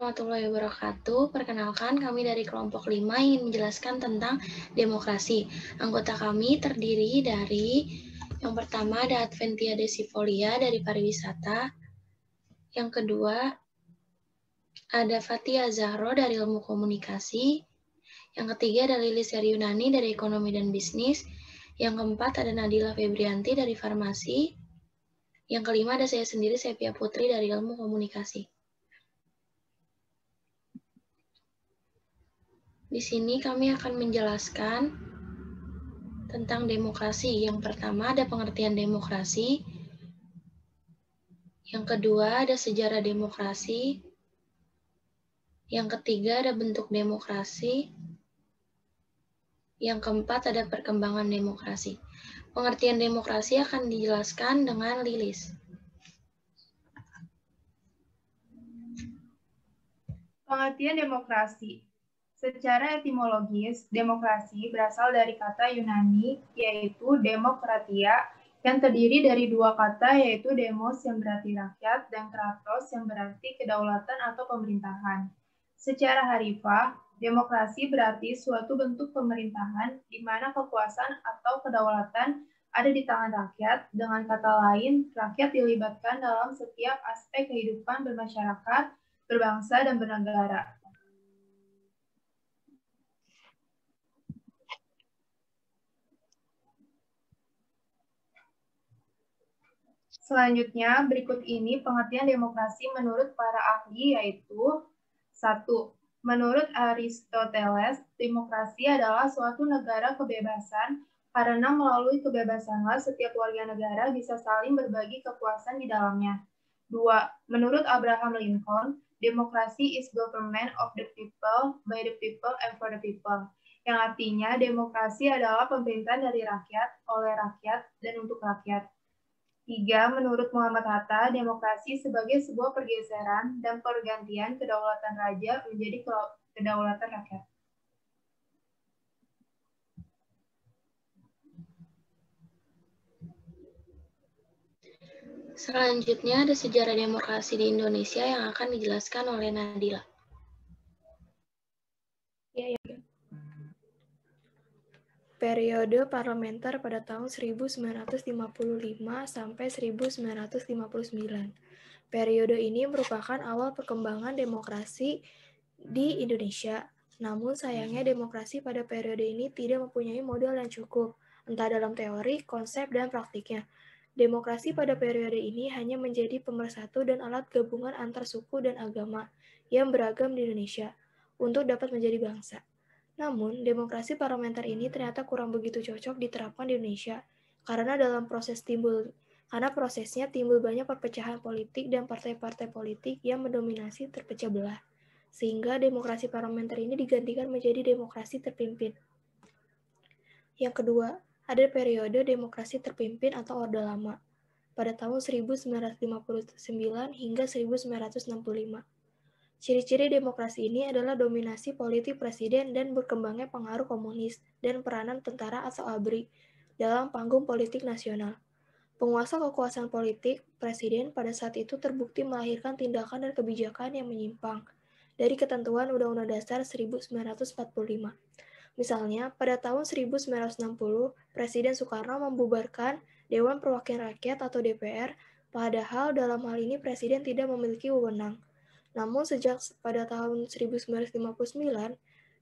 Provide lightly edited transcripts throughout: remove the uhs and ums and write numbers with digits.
Warahmatullahi wabarakatuh. Perkenalkan, kami dari kelompok 5 ingin menjelaskan tentang demokrasi. Anggota kami terdiri dari yang pertama ada Adventia Desifolia dari pariwisata. Yang kedua ada Fatia Zahro dari ilmu komunikasi. Yang ketiga ada Lilis Yunani dari ekonomi dan bisnis. Yang keempat ada Nadila Febrianti dari farmasi. Yang kelima ada saya sendiri, Sepia Putri dari ilmu komunikasi. Di sini kami akan menjelaskan tentang demokrasi. Yang pertama ada pengertian demokrasi. Yang kedua ada sejarah demokrasi. Yang ketiga ada bentuk demokrasi. Yang keempat ada perkembangan demokrasi. Pengertian demokrasi akan dijelaskan dengan Lilis. Pengertian demokrasi. Secara etimologis, demokrasi berasal dari kata Yunani, yaitu demokratia, yang terdiri dari dua kata, yaitu demos yang berarti rakyat dan kratos yang berarti kedaulatan atau pemerintahan. Secara harfiah, demokrasi berarti suatu bentuk pemerintahan di mana kekuasaan atau kedaulatan ada di tangan rakyat. Dengan kata lain, rakyat dilibatkan dalam setiap aspek kehidupan bermasyarakat, berbangsa, dan bernegara. Selanjutnya, berikut ini pengertian demokrasi menurut para ahli, yaitu 1. Menurut Aristoteles, demokrasi adalah suatu negara kebebasan karena melalui kebebasanlah setiap warga negara bisa saling berbagi kekuasaan di dalamnya. 2. Menurut Abraham Lincoln, demokrasi is government of the people, by the people, and for the people. Yang artinya demokrasi adalah pemerintahan dari rakyat, oleh rakyat, dan untuk rakyat. 3. Menurut Muhammad Hatta, demokrasi sebagai sebuah pergeseran dan pergantian kedaulatan raja menjadi kedaulatan rakyat. Selanjutnya ada sejarah demokrasi di Indonesia yang akan dijelaskan oleh Nadila. Periode parlementer pada tahun 1955 sampai 1959. Periode ini merupakan awal perkembangan demokrasi di Indonesia. Namun sayangnya demokrasi pada periode ini tidak mempunyai modal yang cukup, entah dalam teori, konsep, dan praktiknya. Demokrasi pada periode ini hanya menjadi pemersatu dan alat gabungan antar suku dan agama yang beragam di Indonesia untuk dapat menjadi bangsa. Namun, demokrasi parlementer ini ternyata kurang begitu cocok diterapkan di Indonesia karena prosesnya timbul banyak perpecahan politik dan partai-partai politik yang mendominasi terpecah belah, sehingga demokrasi parlementer ini digantikan menjadi demokrasi terpimpin. Yang kedua, ada periode demokrasi terpimpin atau Orde Lama pada tahun 1959 hingga 1965. Ciri-ciri demokrasi ini adalah dominasi politik presiden dan berkembangnya pengaruh komunis dan peranan tentara atau ABRI dalam panggung politik nasional. Penguasa kekuasaan politik, presiden pada saat itu terbukti melahirkan tindakan dan kebijakan yang menyimpang dari ketentuan Undang-Undang Dasar 1945. Misalnya, pada tahun 1960, Presiden Soekarno membubarkan Dewan Perwakilan Rakyat atau DPR, padahal dalam hal ini Presiden tidak memiliki wewenang. Namun sejak pada tahun 1959,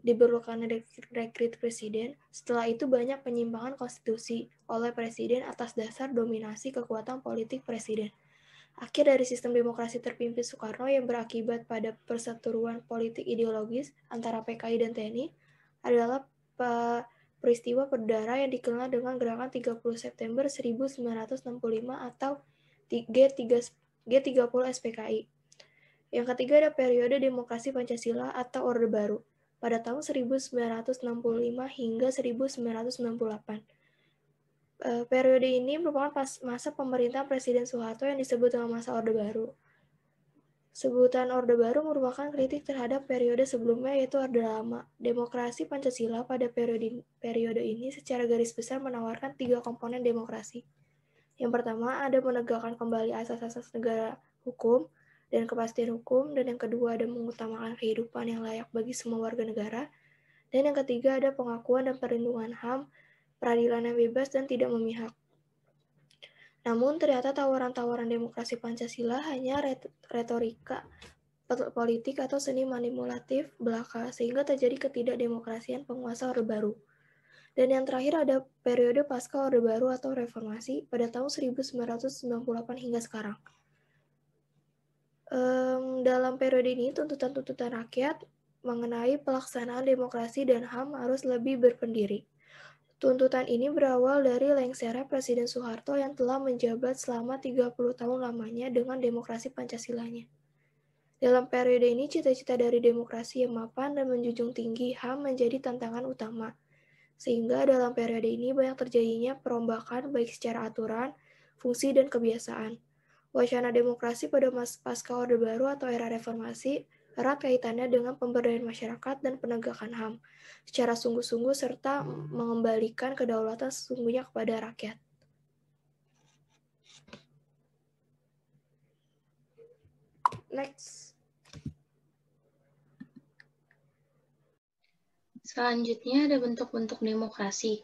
diberlakukan dekret presiden, setelah itu banyak penyimpangan konstitusi oleh presiden atas dasar dominasi kekuatan politik presiden. Akhir dari sistem demokrasi terpimpin Soekarno yang berakibat pada perseteruan politik ideologis antara PKI dan TNI adalah peristiwa berdarah yang dikenal dengan Gerakan 30 September 1965 atau G30 SPKI. Yang ketiga ada periode demokrasi Pancasila atau Orde Baru pada tahun 1965 hingga 1998. Periode ini merupakan masa pemerintahan Presiden Soeharto yang disebut dengan masa Orde Baru. Sebutan Orde Baru merupakan kritik terhadap periode sebelumnya yaitu Orde Lama. Demokrasi Pancasila pada periode ini secara garis besar menawarkan 3 komponen demokrasi. Yang pertama ada menegakkan kembali asas-asas negara hukum, dan kepastian hukum, dan yang kedua ada mengutamakan kehidupan yang layak bagi semua warga negara, dan yang ketiga ada pengakuan dan perlindungan HAM, peradilan yang bebas dan tidak memihak. Namun ternyata tawaran-tawaran demokrasi Pancasila hanya retorika politik atau seni manipulatif belaka, sehingga terjadi ketidakdemokrasian penguasa Orde Baru. Dan yang terakhir ada periode pasca Orde Baru atau reformasi pada tahun 1998 hingga sekarang. Dalam periode ini, tuntutan-tuntutan rakyat mengenai pelaksanaan demokrasi dan HAM harus lebih berpendiri. Tuntutan ini berawal dari lengsernya Presiden Soeharto yang telah menjabat selama 30 tahun lamanya dengan demokrasi Pancasilanya. Dalam periode ini, cita-cita dari demokrasi yang mapan dan menjunjung tinggi HAM menjadi tantangan utama. Sehingga dalam periode ini banyak terjadinya perombakan baik secara aturan, fungsi, dan kebiasaan. Wacana demokrasi pada pasca Orde Baru atau era reformasi erat kaitannya dengan pemberdayaan masyarakat dan penegakan HAM secara sungguh-sungguh serta mengembalikan kedaulatan sesungguhnya kepada rakyat. Next. Selanjutnya ada bentuk-bentuk demokrasi.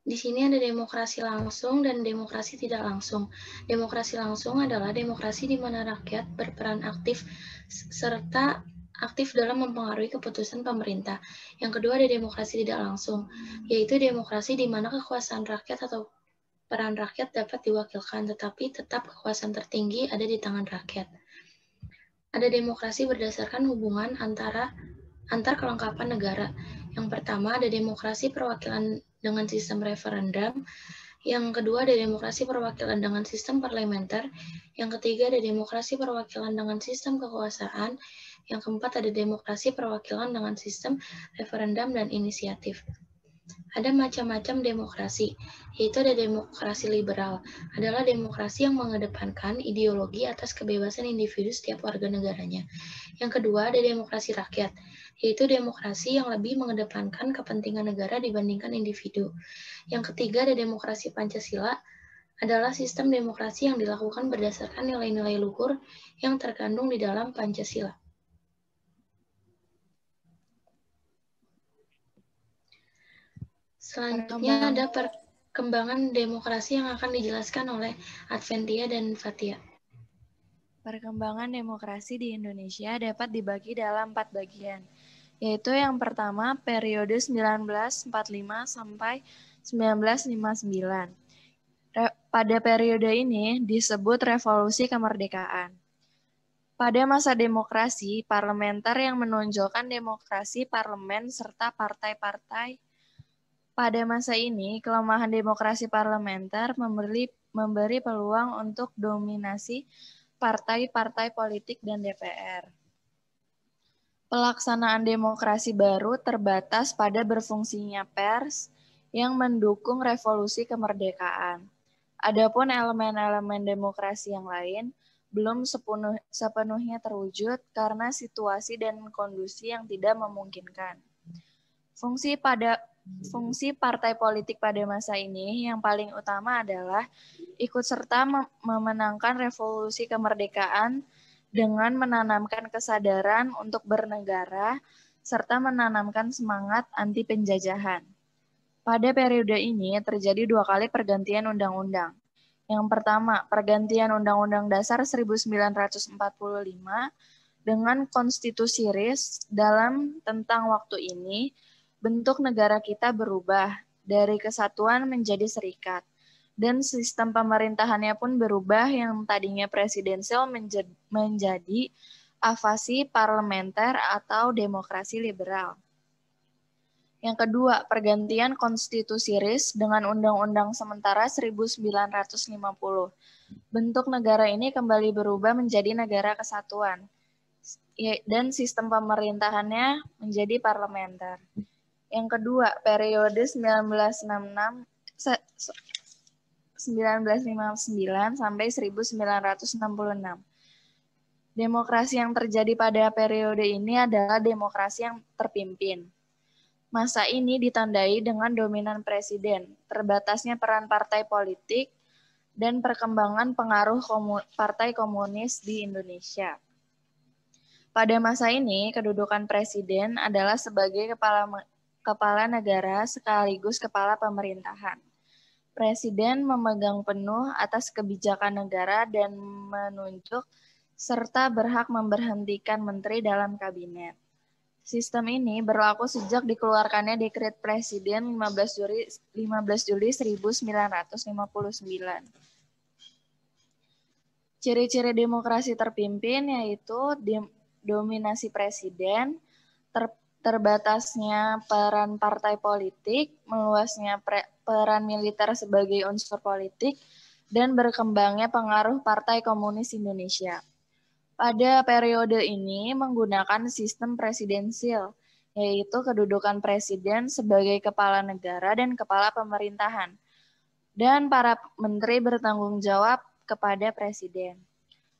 Di sini ada demokrasi langsung dan demokrasi tidak langsung. Demokrasi langsung adalah demokrasi di mana rakyat berperan aktif serta aktif dalam mempengaruhi keputusan pemerintah. Yang kedua ada demokrasi tidak langsung, yaitu demokrasi di mana kekuasaan rakyat atau peran rakyat dapat diwakilkan, tetapi tetap kekuasaan tertinggi ada di tangan rakyat. Ada demokrasi berdasarkan hubungan antar kelengkapan negara. Yang pertama ada demokrasi perwakilan dengan sistem referendum, yang kedua ada demokrasi perwakilan dengan sistem parlementer, yang ketiga ada demokrasi perwakilan dengan sistem kekuasaan, yang keempat ada demokrasi perwakilan dengan sistem referendum dan inisiatif. Ada macam-macam demokrasi, yaitu ada demokrasi liberal, adalah demokrasi yang mengedepankan ideologi atas kebebasan individu setiap warga negaranya. Yang kedua ada demokrasi rakyat, yaitu demokrasi yang lebih mengedepankan kepentingan negara dibandingkan individu. Yang ketiga ada demokrasi Pancasila, adalah sistem demokrasi yang dilakukan berdasarkan nilai-nilai luhur yang terkandung di dalam Pancasila. Selanjutnya ada perkembangan demokrasi yang akan dijelaskan oleh Adventia dan Fatia. Perkembangan demokrasi di Indonesia dapat dibagi dalam 4 bagian, yaitu yang pertama periode 1945 sampai 1959. Pada periode ini disebut revolusi kemerdekaan. Pada masa demokrasi parlementer yang menonjolkan demokrasi parlemen serta partai-partai. Pada masa ini, kelemahan demokrasi parlementer memberi peluang untuk dominasi partai-partai politik dan DPR. Pelaksanaan demokrasi baru terbatas pada berfungsinya pers yang mendukung revolusi kemerdekaan. Adapun elemen-elemen demokrasi yang lain belum sepenuhnya terwujud karena situasi dan kondisi yang tidak memungkinkan. Fungsi partai politik pada masa ini yang paling utama adalah ikut serta memenangkan revolusi kemerdekaan dengan menanamkan kesadaran untuk bernegara serta menanamkan semangat anti penjajahan. Pada periode ini terjadi 2 kali pergantian undang-undang. Yang pertama, pergantian Undang-Undang Dasar 1945 dengan Konstitusi RIS. Dalam tentang waktu ini, bentuk negara kita berubah dari kesatuan menjadi serikat, dan sistem pemerintahannya pun berubah yang tadinya presidensial menjadi avasi parlementer atau demokrasi liberal. Yang kedua, pergantian Konstitusi RIS dengan Undang-Undang Sementara 1950. Bentuk negara ini kembali berubah menjadi negara kesatuan, dan sistem pemerintahannya menjadi parlementer. Yang kedua, periode 1959 sampai 1966. Demokrasi yang terjadi pada periode ini adalah demokrasi yang terpimpin. Masa ini ditandai dengan dominan presiden, terbatasnya peran partai politik, dan perkembangan pengaruh partai komunis di Indonesia. Pada masa ini, kedudukan presiden adalah sebagai kepala negara sekaligus kepala pemerintahan. Presiden memegang penuh atas kebijakan negara dan menunjuk serta berhak memberhentikan menteri dalam kabinet. Sistem ini berlaku sejak dikeluarkannya Dekret Presiden 15 Juli 1959. Ciri-ciri demokrasi terpimpin yaitu dominasi presiden, terbatasnya peran partai politik, meluasnya peran militer sebagai unsur politik, dan berkembangnya pengaruh Partai Komunis Indonesia. Pada periode ini menggunakan sistem presidensil, yaitu kedudukan presiden sebagai kepala negara dan kepala pemerintahan, dan para menteri bertanggung jawab kepada presiden.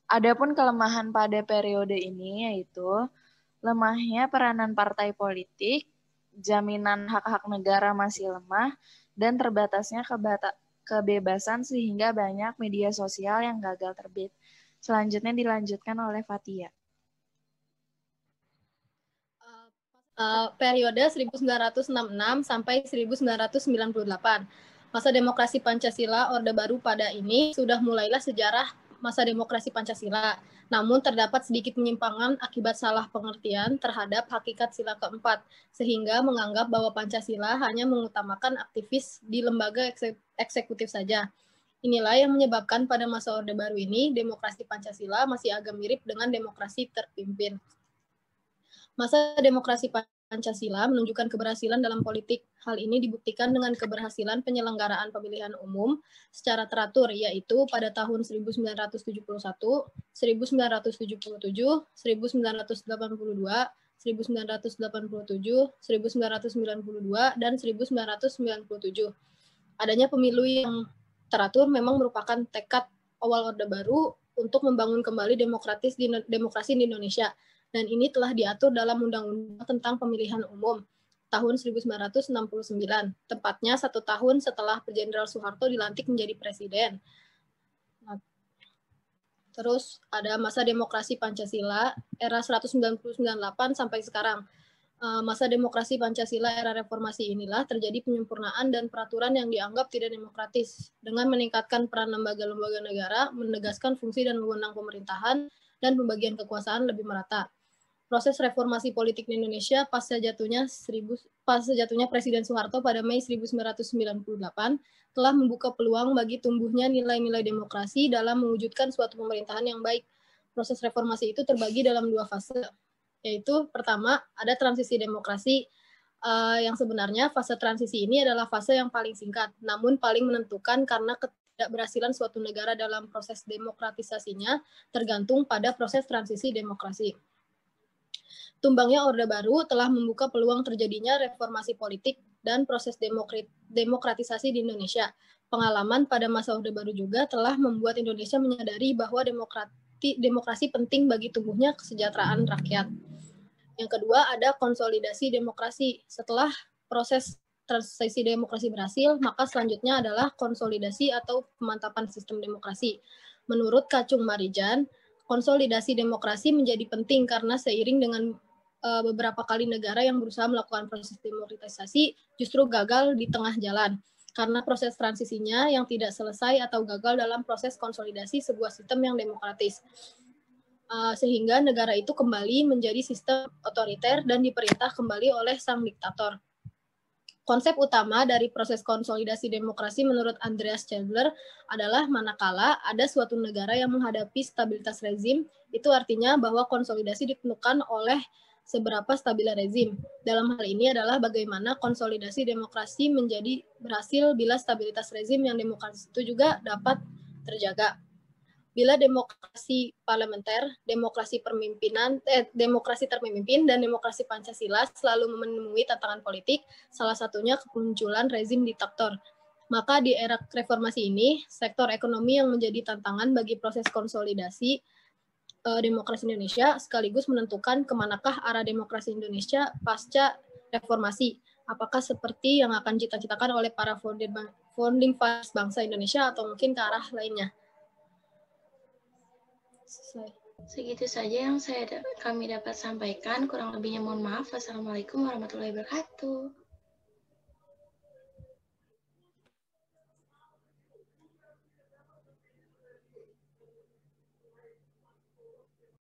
Adapun kelemahan pada periode ini yaitu lemahnya peranan partai politik, jaminan hak-hak negara masih lemah, dan terbatasnya kebebasan sehingga banyak media sosial yang gagal terbit. Selanjutnya dilanjutkan oleh Fathia. Periode 1966 sampai 1998. Masa demokrasi Pancasila Orde Baru pada ini sudah mulailah sejarah masa demokrasi Pancasila. Namun terdapat sedikit penyimpangan akibat salah pengertian terhadap hakikat sila keempat, sehingga menganggap bahwa Pancasila hanya mengutamakan aktivis di lembaga eksekutif saja. Inilah yang menyebabkan pada masa Orde Baru ini, demokrasi Pancasila masih agak mirip dengan demokrasi terpimpin. Masa demokrasi Pancasila menunjukkan keberhasilan dalam politik. Hal ini dibuktikan dengan keberhasilan penyelenggaraan pemilihan umum secara teratur, yaitu pada tahun 1971, 1977, 1982, 1987, 1992, dan 1997. Adanya pemilu yang teratur memang merupakan tekad awal Orde Baru untuk membangun kembali demokrasi di Indonesia. Dan ini telah diatur dalam Undang-Undang tentang Pemilihan Umum tahun 1969, tepatnya 1 tahun setelah Jenderal Soeharto dilantik menjadi presiden. Nah, terus ada masa demokrasi Pancasila era 1998 sampai sekarang. Masa demokrasi Pancasila era reformasi inilah terjadi penyempurnaan dan peraturan yang dianggap tidak demokratis dengan meningkatkan peran lembaga-lembaga negara, menegaskan fungsi dan wewenang pemerintahan, dan pembagian kekuasaan lebih merata. Proses reformasi politik di Indonesia pasca jatuhnya Presiden Soeharto pada Mei 1998 telah membuka peluang bagi tumbuhnya nilai-nilai demokrasi dalam mewujudkan suatu pemerintahan yang baik. Proses reformasi itu terbagi dalam 2 fase, yaitu pertama ada transisi demokrasi, yang sebenarnya fase transisi ini adalah fase yang paling singkat, namun paling menentukan karena ketidakberhasilan suatu negara dalam proses demokratisasinya tergantung pada proses transisi demokrasi. Tumbangnya Orde Baru telah membuka peluang terjadinya reformasi politik dan proses demokratisasi di Indonesia. Pengalaman pada masa Orde Baru juga telah membuat Indonesia menyadari bahwa demokrasi penting bagi tumbuhnya kesejahteraan rakyat. Yang kedua ada konsolidasi demokrasi. Setelah proses transisi demokrasi berhasil, maka selanjutnya adalah konsolidasi atau pemantapan sistem demokrasi. Menurut Kacung Marijan, konsolidasi demokrasi menjadi penting karena seiring dengan beberapa kali negara yang berusaha melakukan proses demokratisasi justru gagal di tengah jalan karena proses transisinya yang tidak selesai atau gagal dalam proses konsolidasi sebuah sistem yang demokratis. Sehingga negara itu kembali menjadi sistem otoriter dan diperintah kembali oleh sang diktator. Konsep utama dari proses konsolidasi demokrasi menurut Andreas Chandler adalah manakala ada suatu negara yang menghadapi stabilitas rezim, itu artinya bahwa konsolidasi ditentukan oleh seberapa stabil rezim. Dalam hal ini adalah bagaimana konsolidasi demokrasi menjadi berhasil bila stabilitas rezim yang demokratis itu juga dapat terjaga. Bila demokrasi parlementer, demokrasi terpimpin, dan demokrasi Pancasila selalu menemui tantangan politik, salah satunya kemunculan rezim diktator. Maka di era reformasi ini, sektor ekonomi yang menjadi tantangan bagi proses konsolidasi demokrasi Indonesia sekaligus menentukan kemanakah arah demokrasi Indonesia pasca reformasi. Apakah seperti yang akan dicita-citakan oleh para founding fathers bangsa Indonesia atau mungkin ke arah lainnya. Segitu saja yang kami dapat sampaikan. Kurang lebihnya mohon maaf. Wassalamualaikum warahmatullahi wabarakatuh.